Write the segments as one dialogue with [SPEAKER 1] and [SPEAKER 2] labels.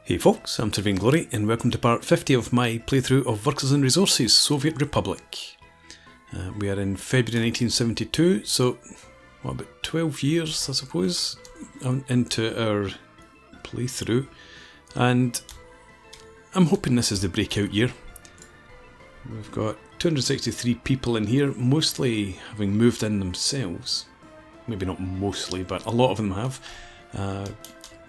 [SPEAKER 1] Hey folks, I'm Vain Glory and welcome to part 50 of my playthrough of Workers and Resources, Soviet Republic. We are in February 1972, so what, about 12 years I suppose into our playthrough, and I'm hoping this is the breakout year. We've got 263 people in here, mostly having moved in themselves. Maybe not mostly, but a lot of them have.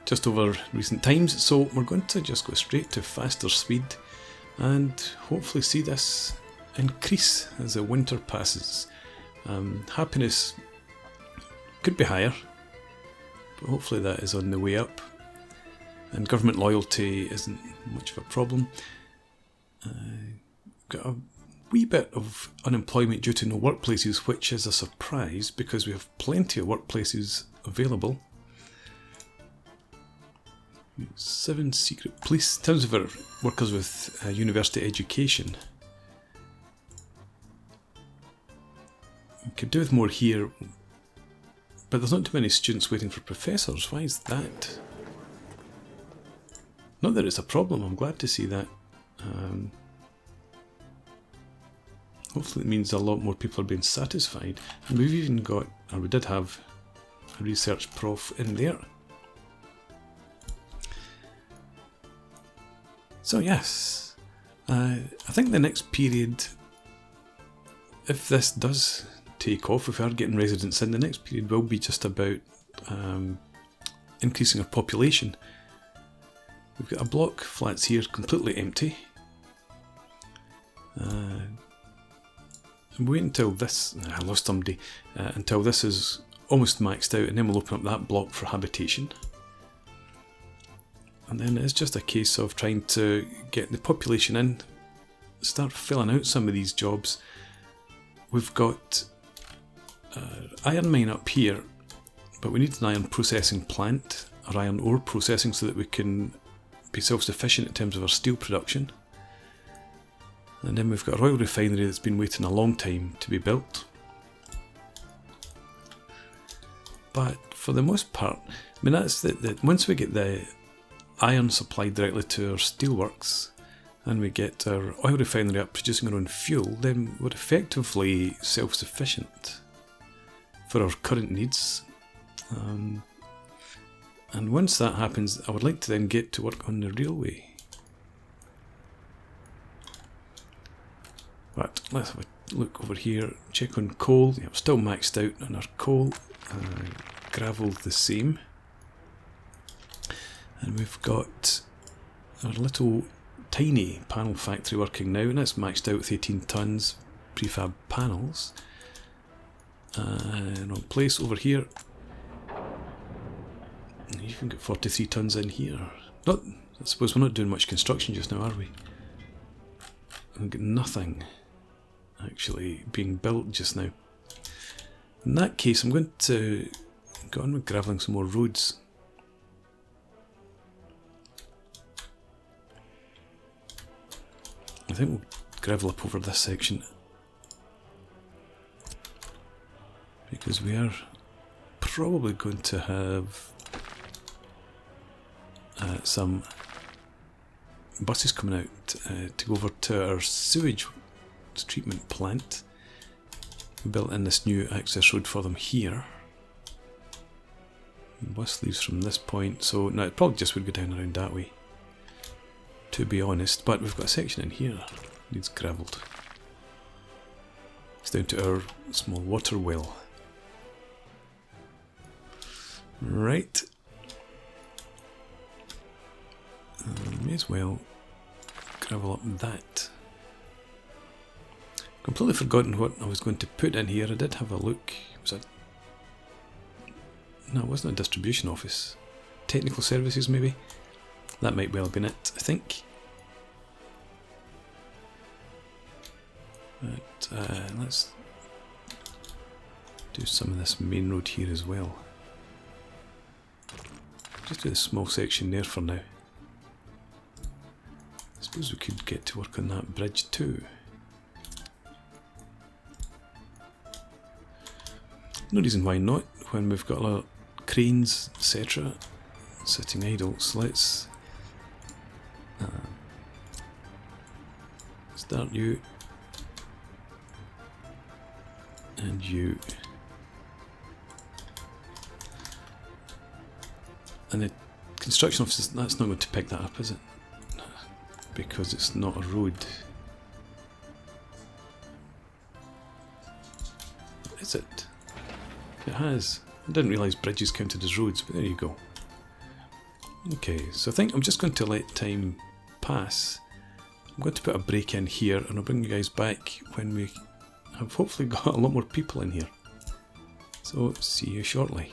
[SPEAKER 1] Just over recent times, so we're going to just go straight to faster speed and hopefully see this increase as the winter passes. Happiness could be higher, but hopefully that is on the way up, and government loyalty isn't much of a problem. Got a wee bit of unemployment due to no workplaces, which is a surprise because we have plenty of workplaces available. 7 secret police. In terms of our workers with university education, we could do with more here, but there's not too many students waiting for professors. Why is that? Not that it's a problem, I'm glad to see that. Hopefully it means a lot more people are being satisfied, and we've even got, or we did have, a research prof in there. So yes, I think the next period, if this does take off, if we are getting residents in, the next period will be just about increasing our population. We've got a block of flats here completely empty. Wait until this, I lost somebody, until this is almost maxed out, and then we'll open up that block for habitation. And then it's just a case of trying to get the population in, start filling out some of these jobs. We've got iron mine up here, but we need an iron processing plant, or iron ore processing, so that we can be self-sufficient in terms of our steel production. And then we've got a oil refinery that's been waiting a long time to be built. But for the most part, I mean, that's that once we get the iron supplied directly to our steelworks, and we get our oil refinery up producing our own fuel, then we're effectively self-sufficient for our current needs. And once that happens, I would like to then get to work on the railway. But let's have a look over here, check on coal. Yeah, we're still maxed out on our coal. Gravel the same. And we've got our little tiny panel factory working now, and it's maxed out with 18 tons prefab panels. And on place over here, you can get 43 tons in here. I suppose we're not doing much construction just now, are we? We've got nothing actually being built just now. In that case, I'm going to go on with gravelling some more roads. I think we'll gravel up over this section, because we are probably going to have some buses coming out to go over to our sewage treatment plant. We built in this new access road for them here. The bus leaves from this point, so no, it probably just would go down around that way, to be honest, but we've got a section in here that needs gravelled. It's down to our small water well. Right. May as well gravel up that. Completely forgotten what I was going to put in here. I did have a look. No, it wasn't a distribution office. Technical services maybe? That might well have been it, I think. But let's do some of this main road here as well. Just do a small section there for now. I suppose we could get to work on that bridge too. No reason why not, when we've got a lot of cranes, etc. sitting idle. So let's Start you. And you. And the construction office, that's not going to pick that up, is it? Because it's not a road. Is it? It has. I didn't realise bridges counted as roads, but there you go. Okay, so I think I'm just going to let time pass. I'm going to put a break in here and I'll bring you guys back when we have hopefully got a lot more people in here. So see you shortly.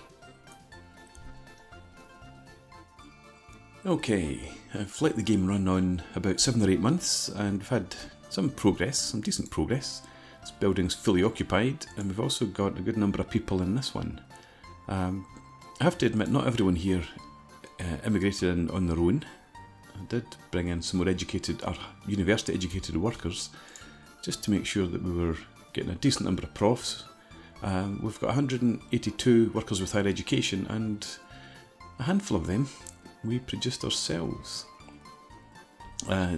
[SPEAKER 1] Okay, I've let the game run on about 7 or 8 months and we've had some progress, some decent progress. This building's fully occupied and we've also got a good number of people in this one. I have to admit, not everyone here immigrated in on their own. I did bring in some more educated, or university educated workers, just to make sure that we were getting a decent number of profs. We've got 182 workers with higher education and a handful of them we produced ourselves.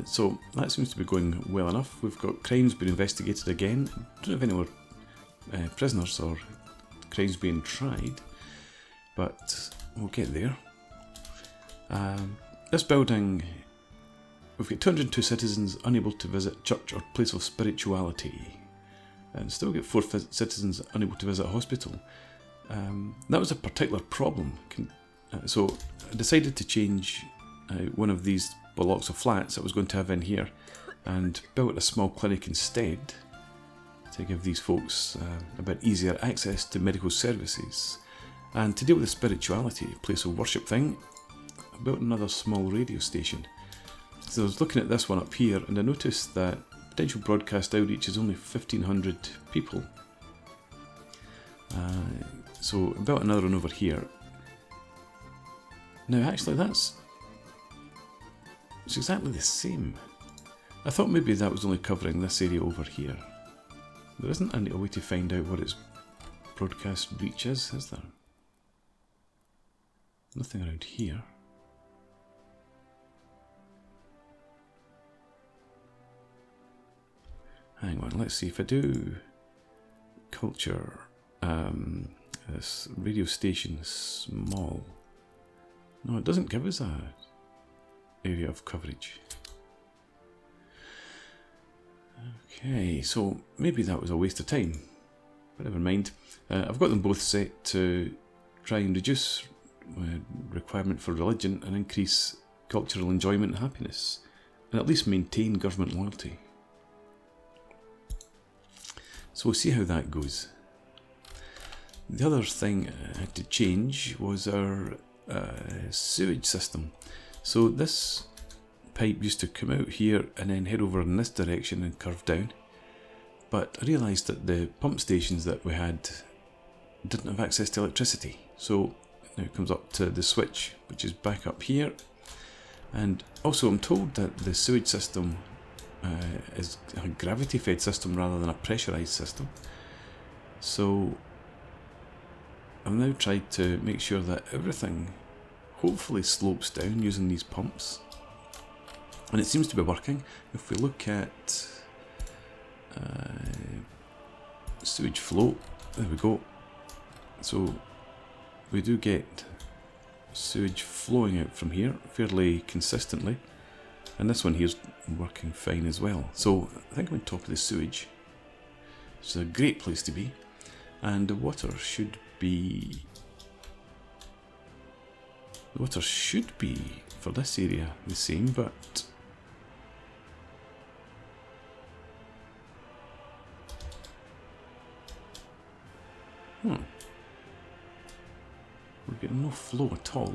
[SPEAKER 1] So that seems to be going well enough. We've got crimes being investigated again. Don't have any more prisoners or crimes being tried, but we'll get there. This building, we've got 202 citizens unable to visit church or place of spirituality, and still get 4 citizens unable to visit a hospital. That was a particular problem, so I decided to change one of these blocks of flats that I was going to have in here and built a small clinic instead to give these folks a bit easier access to medical services. And to deal with the spirituality, place of worship thing, I built another small radio station. So I was looking at this one up here and I noticed that potential broadcast outreach is only 1,500 people. So I built another one over here. Now actually it's exactly the same. I thought maybe that was only covering this area over here. There isn't a way to find out what its broadcast reach is there? Nothing around here. Hang on, let's see if I do culture, this radio station small. No, it doesn't give us a area of coverage. Okay, so maybe that was a waste of time, but never mind. I've got them both set to try and reduce requirement for religion and increase cultural enjoyment and happiness, and at least maintain government loyalty. So we'll see how that goes. The other thing I had to change was our sewage system. So this pipe used to come out here and then head over in this direction and curve down, but I realised that the pump stations that we had didn't have access to electricity, so now it comes up to the switch, which is back up here. And also I'm told that the sewage system is a gravity fed system rather than a pressurised system, so I've now tried to make sure that everything hopefully slopes down using these pumps, and it seems to be working. If we look at sewage flow, there we go. So we do get sewage flowing out from here fairly consistently, and this one here's working fine as well. So I think I'm on top of the sewage. It's a great place to be, and the water should be for this area the same, but we're getting no flow at all.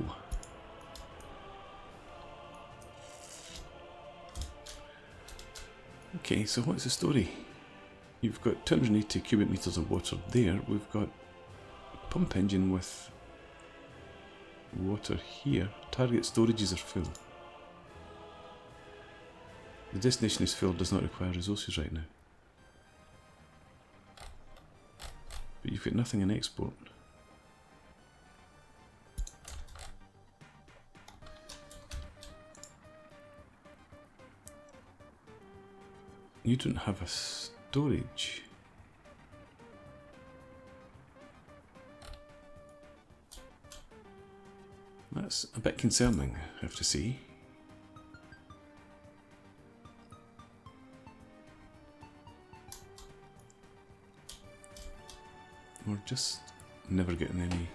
[SPEAKER 1] Okay, so what's the story? You've got 280 cubic meters of water there. We've got a pump engine with water here. Target storages are full. The destination is filled, does not require resources right now. But you've got nothing in export. you don't have a storage. That's a bit concerning, I have to say. We're just never getting any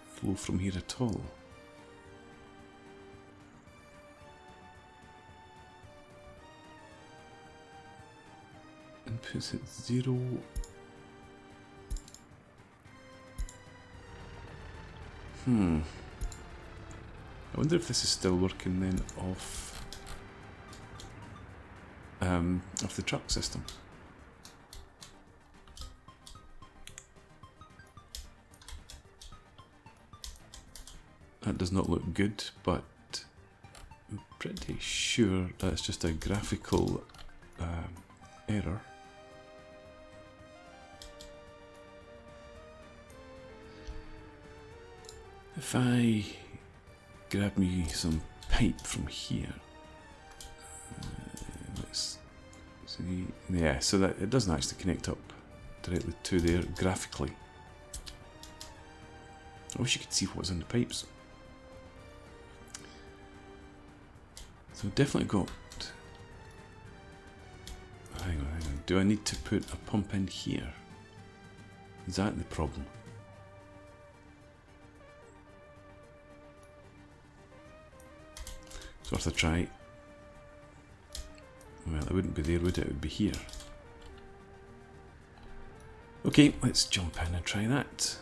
[SPEAKER 1] flow from here at all. Inputs at 0. I wonder if this is still working then off the truck system. That does not look good, but I'm pretty sure that's just a graphical error. If I grab me some pipe from here, let's see, yeah, so that it doesn't actually connect up directly to there graphically. I wish you could see what's in the pipes. So I've definitely got, hang on, do I need to put a pump in here? Is that the problem? It's worth a try. Well, it wouldn't be there, would it? It would be here. Okay, let's jump in and try that.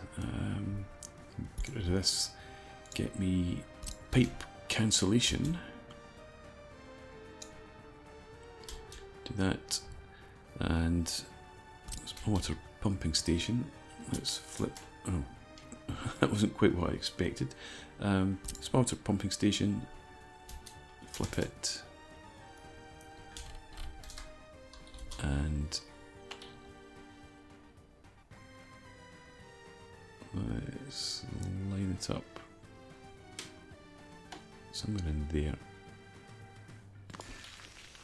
[SPEAKER 1] Get rid of this. Get me pipe cancellation. Do that. And water pumping station. Let's flip. Oh, that wasn't quite what I expected. Water pumping station. Flip it. And let's line it up somewhere in there.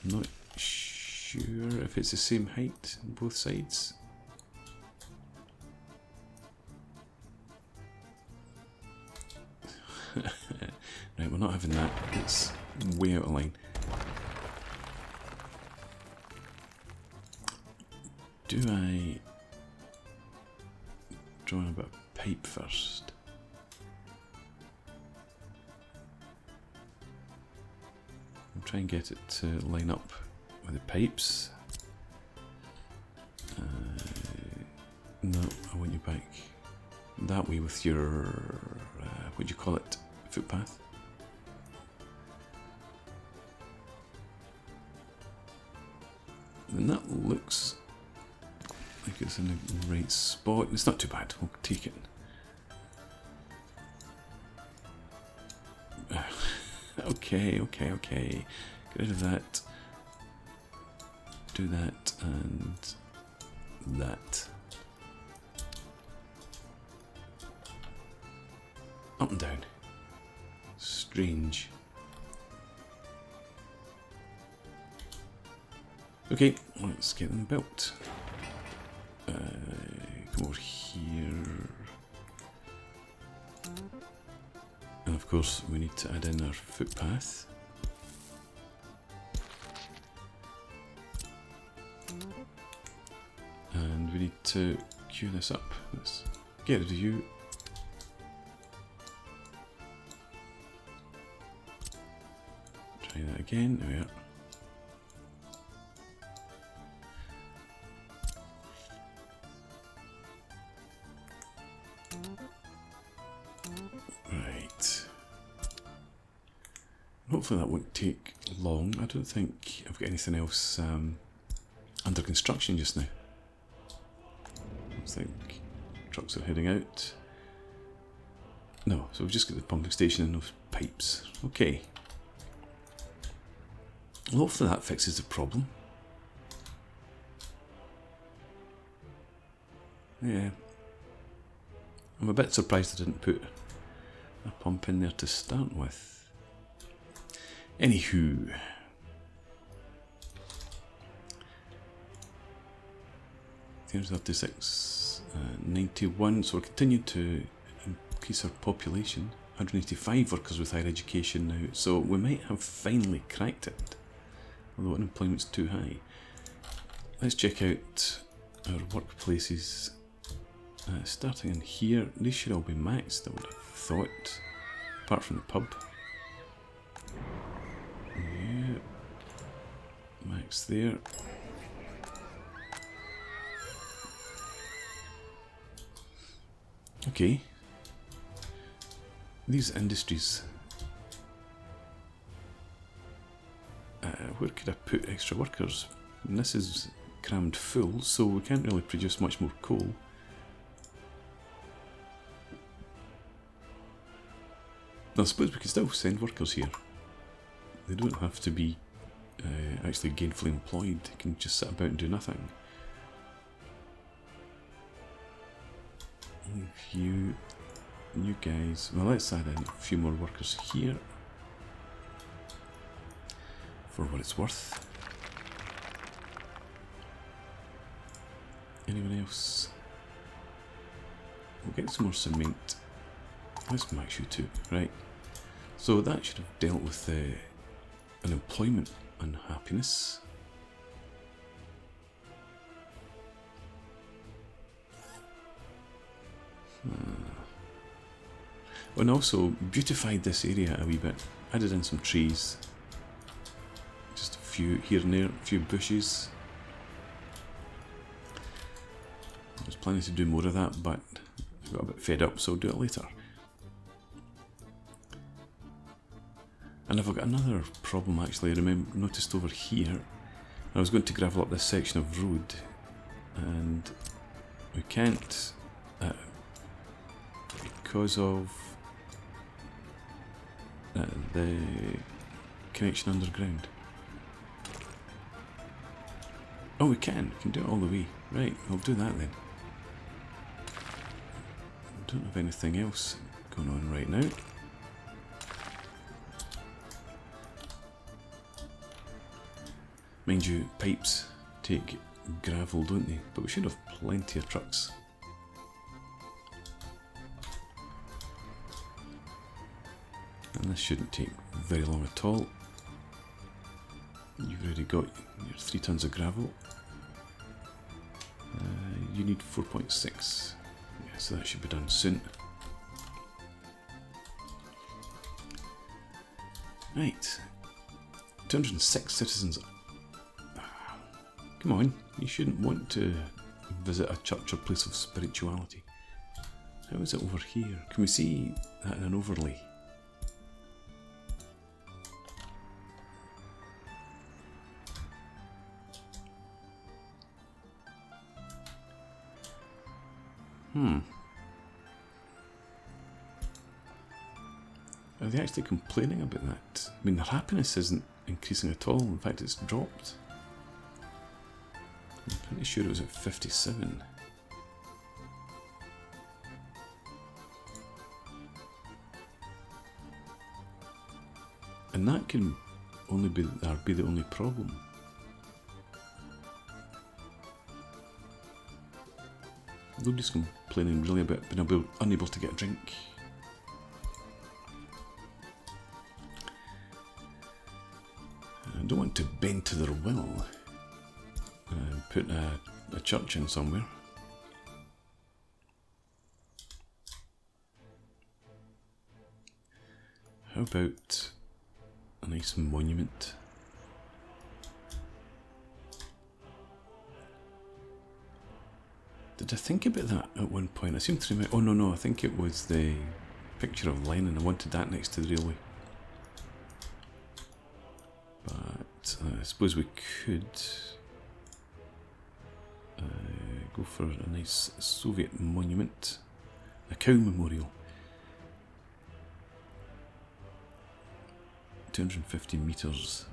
[SPEAKER 1] I'm not sure if it's the same height on both sides. Right, we're not having that. It's way out of line. Do I draw in a bit of pipe first? I'll try and get it to line up with the pipes. No, I want you back that way with your, what do you call it, footpath. And that looks like it's in the right spot. It's not too bad, we'll take it. Okay. Get rid of that. Do that and that. Up and down. Strange. Okay, let's get them built. Come over here. And of course we need to add in our footpath. And we need to queue this up. Let's get rid of you. Try that again. There we are. Right. Hopefully that won't take long. I don't think I've got anything else under construction just now. Looks like trucks are heading out. No, so we've just got the pumping station and those pipes. Okay. Well, hopefully that fixes the problem. Yeah. I'm a bit surprised I didn't put a pump in there to start with. Anywho. 336, 91, so we're continuing to increase our population. 185 workers with higher education now, so we might have finally cracked it, although unemployment's too high. Let's check out our workplaces. Starting in here, these should all be maxed, I would have thought, apart from the pub. Yeah, max there. Okay, these industries, where could I put extra workers? And this is crammed full, so we can't really produce much more coal. I suppose we can still send workers here. They don't have to be actually gainfully employed, they can just sit about and do nothing. A few new guys. Well, let's add in a few more workers here for what it's worth. Anyone else? We'll get some more cement. Let's max you too, right? So that should have dealt with the unemployment unhappiness. And also beautified this area a wee bit. Added in some trees. Just a few here and there, a few bushes. I was planning to do more of that, but I got a bit fed up, so I'll do it later. And I've got another problem actually. I noticed over here. I was going to gravel up this section of road, and we can't because of the connection underground. Oh, we can do it all the way. Right, I'll do that then. I don't have anything else going on right now. Mind you, pipes take gravel, don't they? But we should have plenty of trucks. And this shouldn't take very long at all. You've already got your 3 tons of gravel. You need 4.6. Yeah, so that should be done soon. Right. 206 citizens. Come on, you shouldn't want to visit a church or place of spirituality. How is it over here? Can we see that in an overlay? Are they actually complaining about that? I mean, their happiness isn't increasing at all. In fact, it's dropped. I'm pretty sure it was at 57. And that can only be the only problem. Nobody's complaining really about being unable to get a drink. I don't want to bend to their will and put a church in somewhere. How about a nice monument? Did I think about that at one point? I seem to remember. Oh no, I think it was the picture of Lenin. I wanted that next to the railway. But I suppose we could go for a nice Soviet monument, a cow memorial. 250 metres.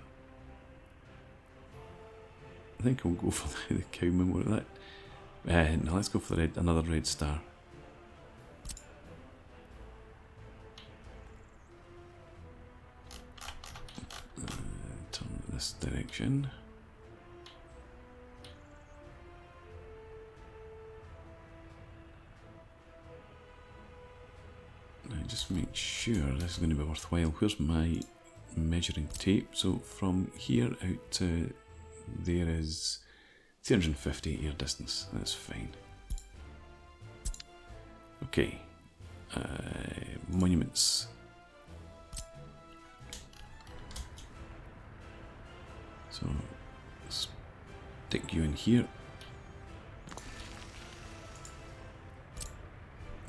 [SPEAKER 1] I think I'll go for the cow memorial. No, let's go for another red star. Turn this direction. Let's make sure this is going to be worthwhile. Where's my measuring tape? So from here out to there is 350 air distance. That's fine. Okay. Monuments. So stick you in here.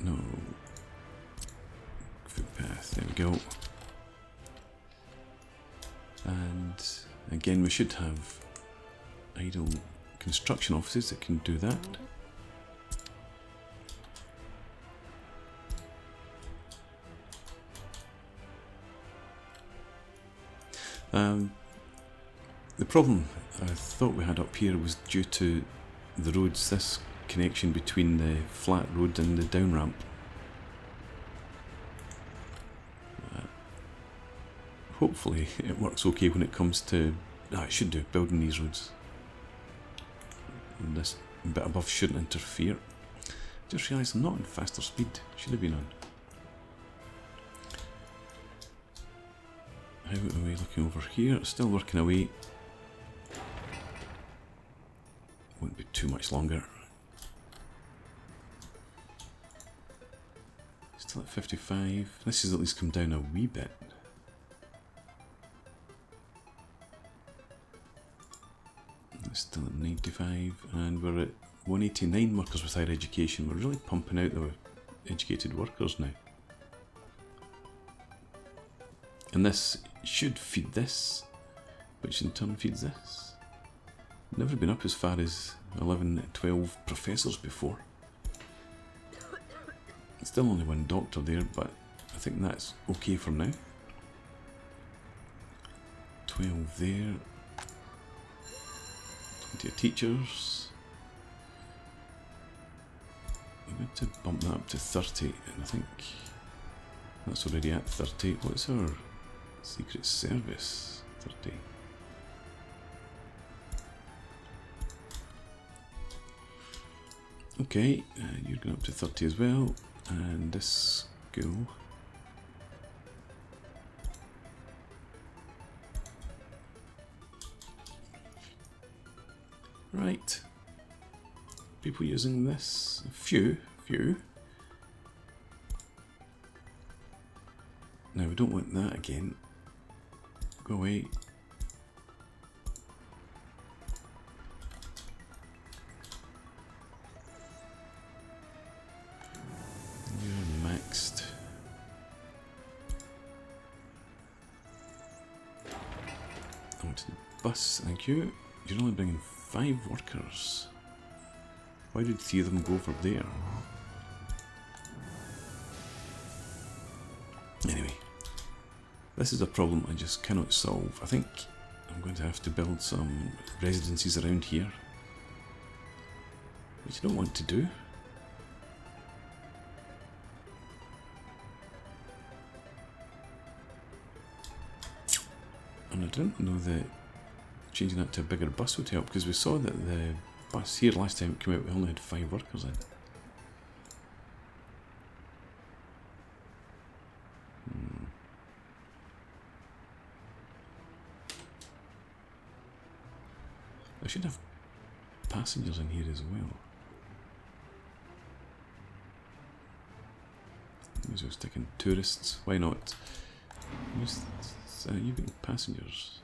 [SPEAKER 1] No footpath, there we go. And again, we should have idle construction offices that can do that. The problem I thought we had up here was due to the roads, this connection between the flat road and the down ramp. Hopefully it works okay when it comes to, it should do, building these roads. And this bit above shouldn't interfere. Just realised I'm not on faster speed, should have been on. How are we looking over here? Still working away. Won't be too much longer. Still at 55. This has at least come down a wee bit. It's still at 95, and we're at 189 workers with higher education. We're really pumping out the educated workers now. And this should feed this, which in turn feeds this. Never been up as far as 11, 12 professors before. Still only one doctor there, but I think that's okay for now. 12 there. 20 teachers. We need to bump that up to 30, and I think that's already at 30. What's our Secret Service? 30. Okay, you're going up to 30 as well, and this school. Right, people using this, a few. Now we don't want that again. Go away. You're maxed. Onto the bus, thank you. You're only bringing 5 workers. Why did 3 of them go over there? Anyway, this is a problem I just cannot solve. I think I'm going to have to build some residencies around here, which I don't want to do. And I don't know that changing that to a bigger bus would help, because we saw that the bus here last time it came out we only had 5 workers in. I should have passengers in here as well. Maybe I'll stick in tourists. Why not? You've got passengers.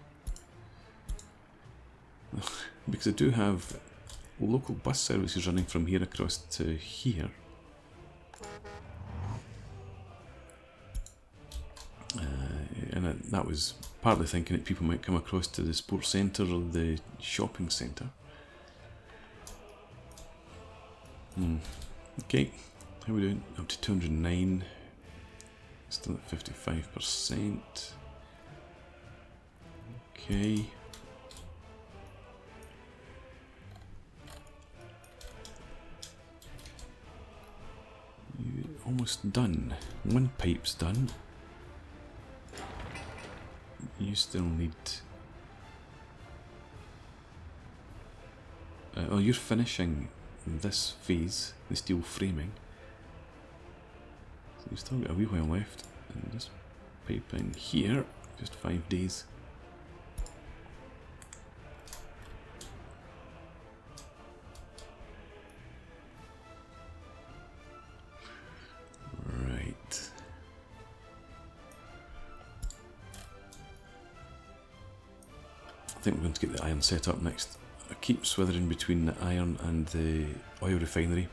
[SPEAKER 1] Because I do have local bus services running from here across to here. And that was partly thinking that people might come across to the sports centre or the shopping centre. Okay, how are we doing? Up to 209. Still at 55%. Okay. Almost done. One pipe's done. You still need... oh, you're finishing this phase, the steel framing. we've still got a wee while left. And this pipe in here, just 5 days. Right. I think we're going to get the iron set up next. I keep swithering between the iron and the oil refinery.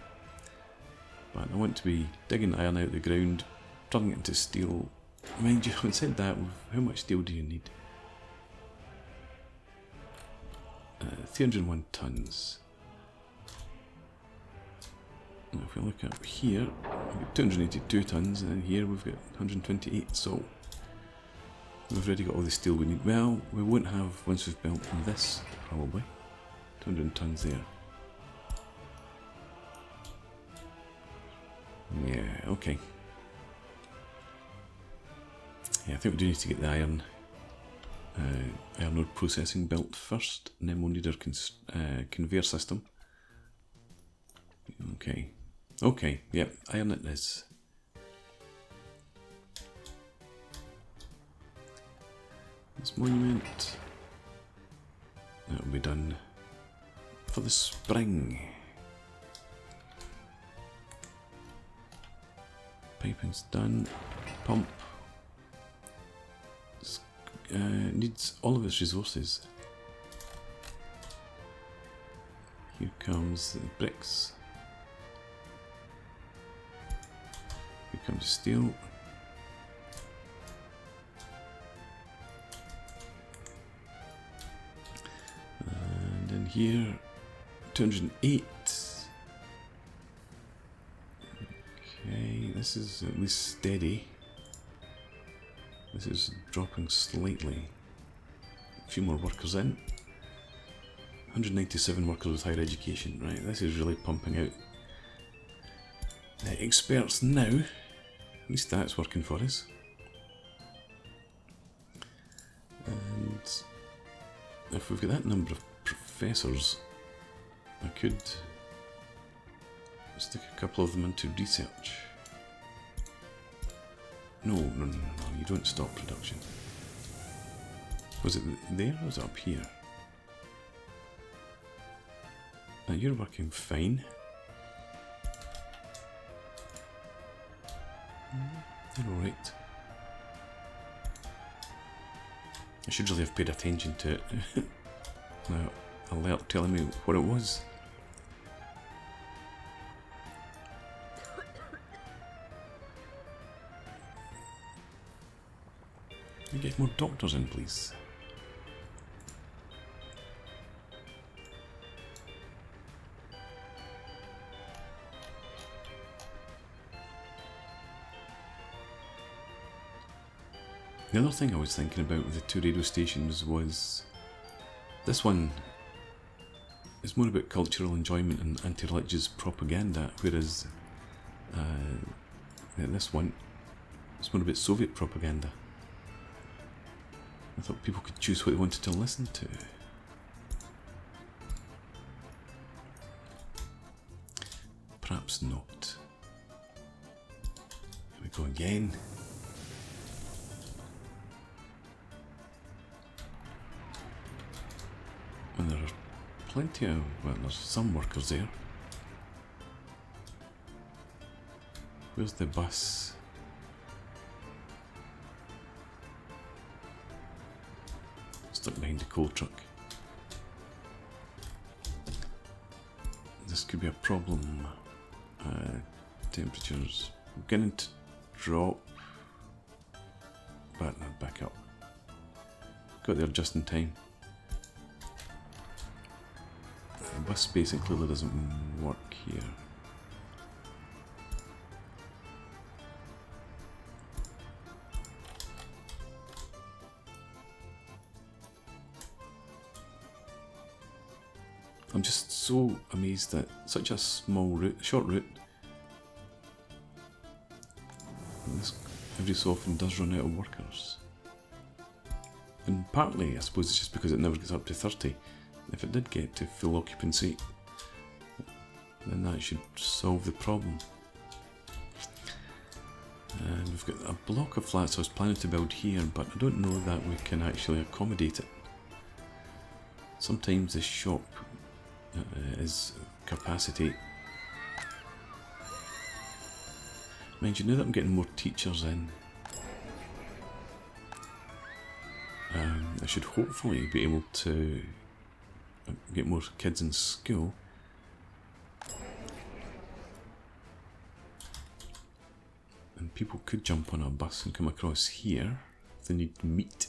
[SPEAKER 1] But I want to be digging iron out of the ground, turning it into steel. Mind you, having said that, how much steel do you need? 301 tons. And if we look up here, we've got 282 tons, and then here we've got 128, so we've already got all the steel we need. Well, we won't have once we've built this, probably. 200 tons there. Yeah, okay. Yeah, I think we do need to get the iron ore processing built first, and then we'll need our conveyor system. Okay. Okay, yep, iron it is. This monument, that'll be done for the spring. Piping's done. Pump needs all of its resources. Here comes the bricks. Here comes steel. And in here, 208. Okay, this is at least steady. This is dropping slightly. A few more workers in. 197 workers with higher education. Right, this is really pumping out the experts now. At least that's working for us. And if we've got that number of professors, I could stick a couple of them into research. No, you don't stop production. Was it there or was it up here? Now you're working fine. You're alright. I should really have paid attention to it. Now, alert telling me what it was. Can you get more doctors in, please? The other thing I was thinking about with the two radio stations was this one is more about cultural enjoyment and anti-religious propaganda, whereas this one is more about Soviet propaganda. I thought people could choose what they wanted to listen to. Perhaps not. Here we go again. And there are plenty of, well, there's some workers there. Where's the bus? Stuck behind the coal truck. This could be a problem. Temperatures beginning to drop. But now back up. Got there just in time. Bus spacing clearly doesn't work here. I'm just so amazed that such a small route, short route, this every so often does run out of workers. And partly, I suppose, it's just because it never gets up to 30. If it did get to full occupancy, then that should solve the problem. And we've got a block of flats I was planning to build here, but I don't know that we can actually accommodate it. Sometimes the shop is capacity. Mind you, now that I'm getting more teachers in, I should hopefully be able to get more kids in school. And people could jump on a bus and come across here if they need meat.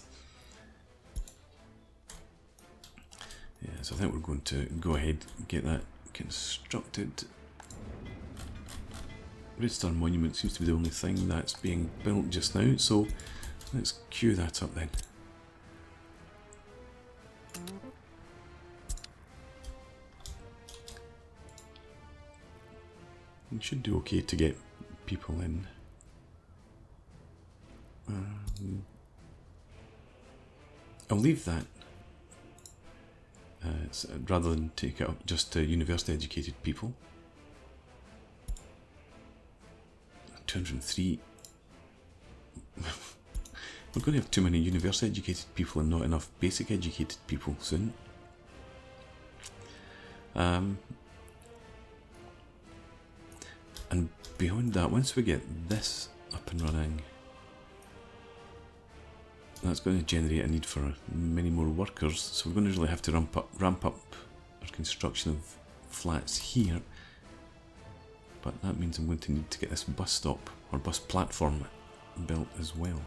[SPEAKER 1] Yeah, so I think we're going to go ahead and get that constructed. Red Star Monument seems to be the only thing that's being built just now, so let's queue that up then. We should do okay to get people in. I'll leave that rather than take it up just to university educated people. 203. We're going to have too many university educated people and not enough basic educated people soon. And beyond that, once we get this up and running, that's going to generate a need for many more workers, so we're going to really have to ramp up our construction of flats here. But that means I'm going to need to get this bus stop or bus platform built as well.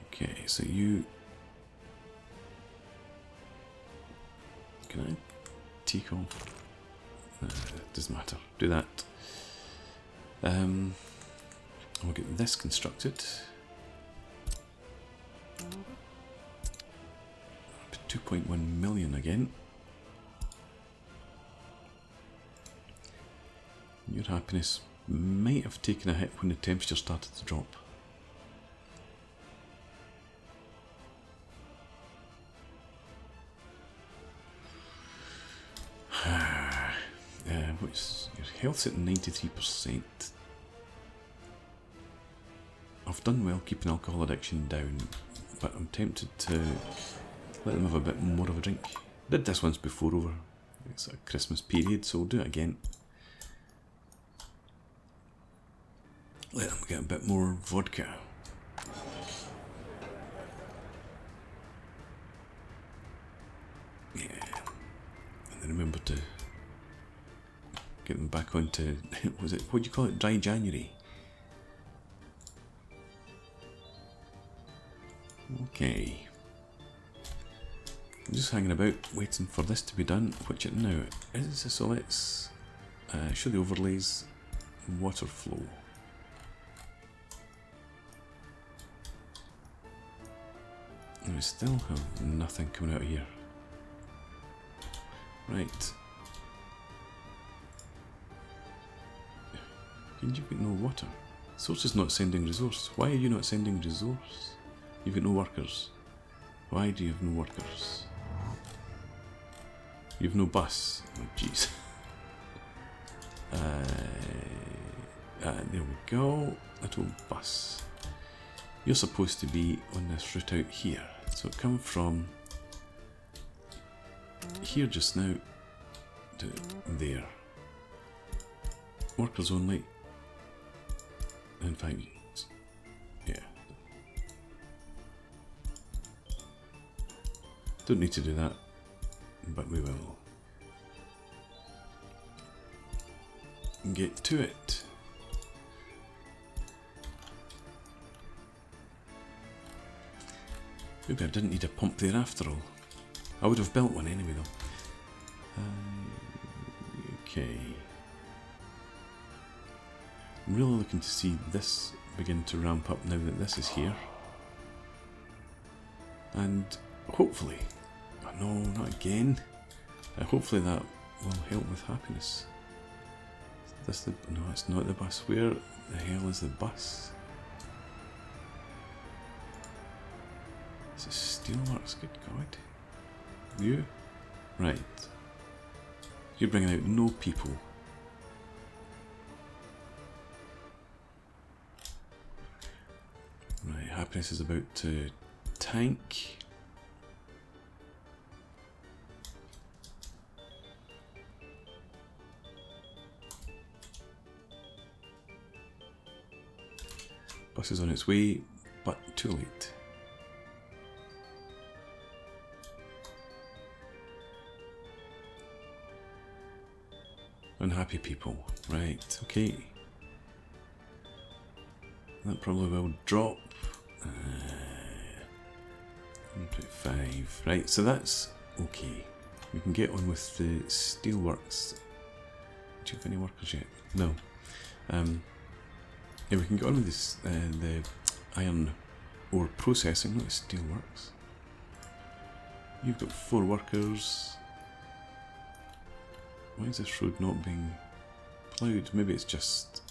[SPEAKER 1] Okay, so you... Can I take off? It doesn't matter. Do that. We'll get this constructed. 2.1 million again. Your happiness might have taken a hit when the temperature started to drop. What's your health's at 93%. I've done well keeping alcohol addiction down, but I'm tempted to let them have a bit more of a drink. Did this once before over it's a Christmas period, so I'll do it again. Let them get a bit more vodka. Yeah. And then remember to get them back onto, was it, what do you call it, dry January? Okay. I'm just hanging about waiting for this to be done, which it now is, so let's show the overlays, water flow. And we still have nothing coming out of here. Right. You've got no water. Source is not sending resource. Why are you not sending resource? You've got no workers. Why do you have no workers? You have no bus. Oh jeez. There we go. Little bus. You're supposed to be on this route out here. So come from here just now to there. Workers only. In fact, yeah. Don't need to do that, but we will. Get to it. Maybe I didn't need a pump there after all. I would have built one anyway though. Okay. I'm really looking to see this begin to ramp up now that this is here. And hopefully, oh no, not again. Hopefully that will help with happiness. Is this the, no, it's not the bus. Where the hell is the bus? Is it Steelworks? Good God. You? Right. You're bringing out no people. press is about to tank. Bus is on its way, but too late. Unhappy people. Right, okay. That probably will drop. 1.5. Right, so that's okay. We can get on with the steelworks. Do you have any workers yet? No. Yeah, we can get on with this, the iron ore processing, not the steelworks. You've got 4 workers. Why is this road not being ploughed? Maybe it's just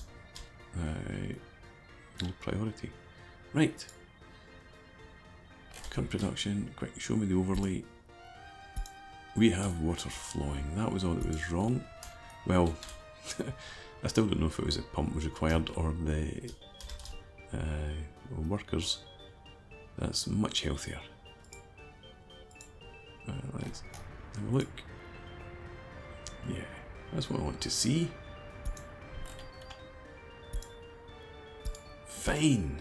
[SPEAKER 1] low priority. Right. Current production. Quick, show me the overlay. We have water flowing. That was all that was wrong. Well, I still don't know if it was a pump was required or the workers. That's much healthier. Let's have a look. Yeah, that's what I want to see. Fine.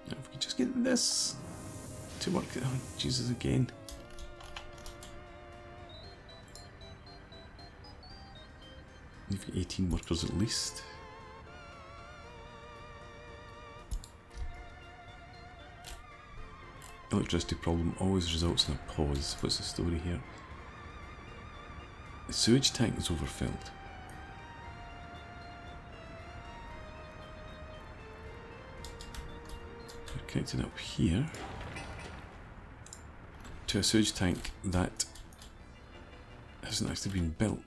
[SPEAKER 1] Now if we could just get this to work. Oh, Jesus, again. You've got 18 workers at least. Electricity problem always results in a pause. What's the story here? The sewage tank is overfilled. We're connected up here to a sewage tank that hasn't actually been built.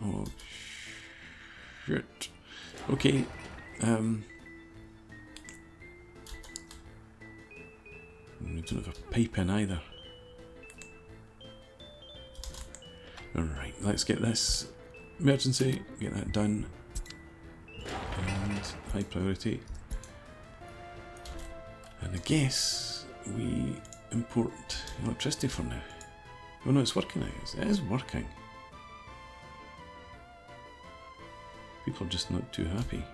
[SPEAKER 1] Oh, shit. Okay. We don't have a pipe in either. Alright, let's get this emergency, get that done. And high priority. And I guess we import electricity for now. Oh no, it's working now. It is working. People are just not too happy.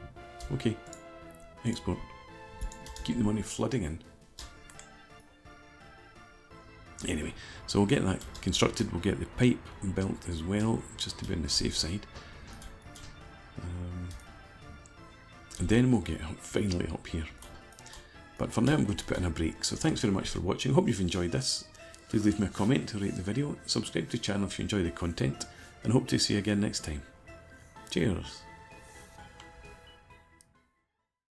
[SPEAKER 1] Okay, export. Keep the money flooding in. Anyway, so we'll get that constructed, we'll get the pipe built as well, just to be on the safe side. And then we'll get finally up here. But for now I'm going to put in a break, so thanks very much for watching. Hope you've enjoyed this. Please leave me a comment, rate the video, subscribe to the channel if you enjoy the content, and hope to see you again next time. Cheers!